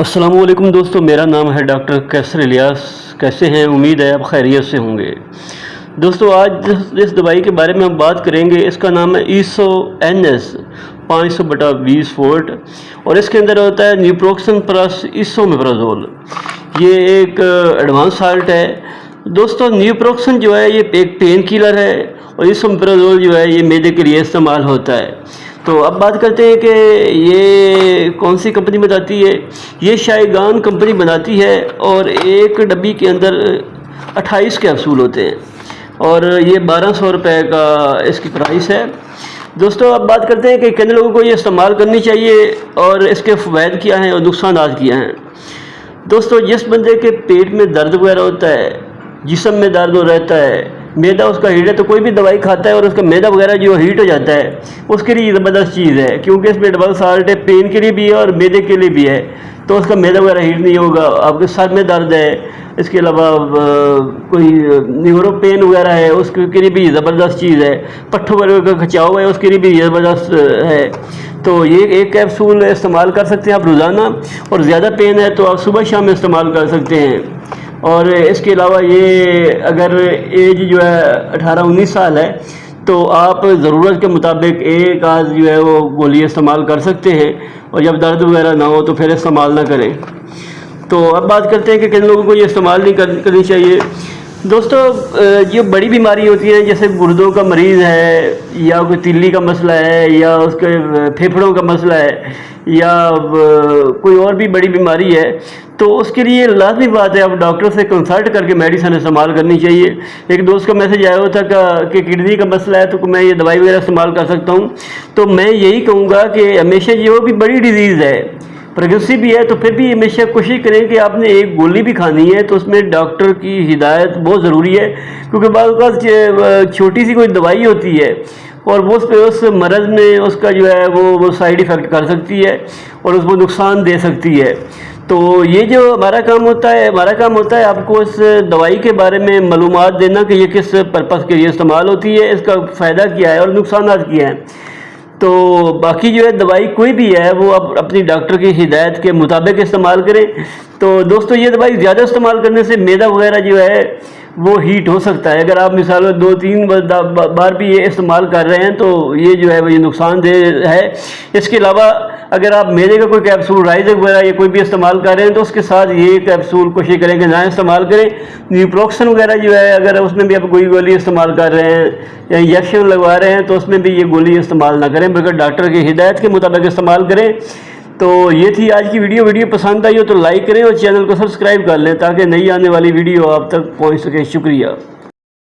السلام علیکم دوستو، میرا نام ہے ڈاکٹر کیسر الیاس۔ کیسے ہیں؟ امید ہے آپ خیریت سے ہوں گے۔ دوستو آج اس دوائی کے بارے میں ہم بات کریں گے۔ اس کا نام ہے ESO-NS 500/20 فولٹ اور اس کے اندر ہوتا ہے نیوپروکسن پلس ایسومیپرازول۔ یہ ایک ایڈوانس سالٹ ہے۔ دوستو نیوپروکسن جو ہے یہ ایک پین کلر ہے اور ایسومیپرازول جو ہے یہ معدے کے لیے استعمال ہوتا ہے۔ تو اب بات کرتے ہیں کہ یہ کون سی کمپنی بناتی ہے۔ یہ شائگان کمپنی بناتی ہے اور ایک ڈبی کے اندر 28 کیپسول ہوتے ہیں اور یہ 1200 روپے کا اس کی پرائس ہے۔ دوستو اب بات کرتے ہیں کہ کن لوگوں کو یہ استعمال کرنی چاہیے اور اس کے فوائد کیا ہیں اور نقصانات کیا ہیں۔ دوستو جس بندے کے پیٹ میں درد وغیرہ ہوتا ہے، جسم میں درد ہو رہتا ہے، میدا اس کا ہیٹ ہے، تو کوئی بھی دوائی کھاتا ہے اور اس کا میدا وغیرہ جو ہیٹ ہو جاتا ہے اس کے لیے زبردست چیز ہے، کیونکہ اس میں ایڈوانس سالٹ ہے، پین کے لیے بھی ہے اور میدے کے لیے بھی ہے، تو اس کا میدا وغیرہ ہیٹ نہیں ہوگا۔ آپ کے سر میں درد ہے، اس کے علاوہ کوئی نیورو پین وغیرہ ہے، اس کے لیے بھی زبردست چیز ہے، پٹھوں وغیرہ کا کھچاؤ ہے اس کے لیے بھی زبردست ہے۔ تو یہ ایک کیپسول استعمال کر سکتے ہیں آپ روزانہ، اور زیادہ پین ہے تو آپ صبح شام میں استعمال کر سکتے ہیں۔ اور اس کے علاوہ یہ اگر ایج جو ہے 18-19 سال ہے تو آپ ضرورت کے مطابق ایک آدھ جو ہے وہ گولی استعمال کر سکتے ہیں، اور جب درد وغیرہ نہ ہو تو پھر استعمال نہ کریں۔ تو اب بات کرتے ہیں کہ کن لوگوں کو یہ استعمال نہیں کرنی چاہیے۔ دوستو جو بڑی بیماری ہوتی ہیں جیسے گردوں کا مریض ہے، یا کوئی تیلی کا مسئلہ ہے، یا اس کے پھیپھڑوں کا مسئلہ ہے، یا کوئی اور بھی بڑی بیماری ہے، تو اس کے لیے لازمی بات ہے آپ ڈاکٹر سے کنسلٹ کر کے میڈیسن استعمال کرنی چاہیے۔ ایک دوست کا میسج آیا ہوا تھا کہ کڈنی کا مسئلہ ہے تو میں یہ دوائی وغیرہ استعمال کر سکتا ہوں، تو میں یہی کہوں گا کہ ہمیشہ یہ وہ بھی بڑی ڈیزیز ہے، پریگنسی بھی ہے، تو پھر بھی ہمیشہ کوشش کریں کہ آپ نے ایک گولی بھی کھانی ہے تو اس میں ڈاکٹر کی ہدایت بہت ضروری ہے، کیونکہ بعض اوقات چھوٹی سی کوئی دوائی ہوتی ہے اور وہ اس مرض میں اس کا جو ہے وہ سائیڈ ایفیکٹ کر سکتی ہے اور اس کو نقصان دے سکتی ہے۔ تو یہ جو ہمارا کام ہوتا ہے آپ کو اس دوائی کے بارے میں معلومات دینا کہ یہ کس پرپس کے لیے استعمال ہوتی ہے، اس کا فائدہ کیا ہے اور نقصانات کیا ہیں۔ تو باقی جو ہے دوائی کوئی بھی ہے وہ آپ اپنی ڈاکٹر کی ہدایت کے مطابق استعمال کریں۔ تو دوستو یہ دوائی زیادہ استعمال کرنے سے میدا وغیرہ جو ہے وہ ہیٹ ہو سکتا ہے۔ اگر آپ مثال 2-3 بار بھی یہ استعمال کر رہے ہیں تو یہ جو ہے وہ یہ نقصان دہ ہے۔ اس کے علاوہ اگر آپ میدے کا کوئی کیپسول رائزک وغیرہ یا کوئی بھی استعمال کر رہے ہیں تو اس کے ساتھ یہ کیپسول کوشش کریں کہ نہ استعمال کریں۔ نیوپروکسن وغیرہ جو ہے اگر اس میں بھی آپ کوئی گولی استعمال کر رہے ہیں یا انجیکشن لگوا رہے ہیں تو اس میں بھی یہ گولی استعمال نہ کریں، بلکہ ڈاکٹر کی ہدایت کے مطابق استعمال کریں۔ تو یہ تھی آج کی ویڈیو پسند آئی ہو تو لائک کریں اور چینل کو سبسکرائب کر لیں تاکہ نئی آنے والی ویڈیو آپ تک پہنچ سکے۔ شکریہ۔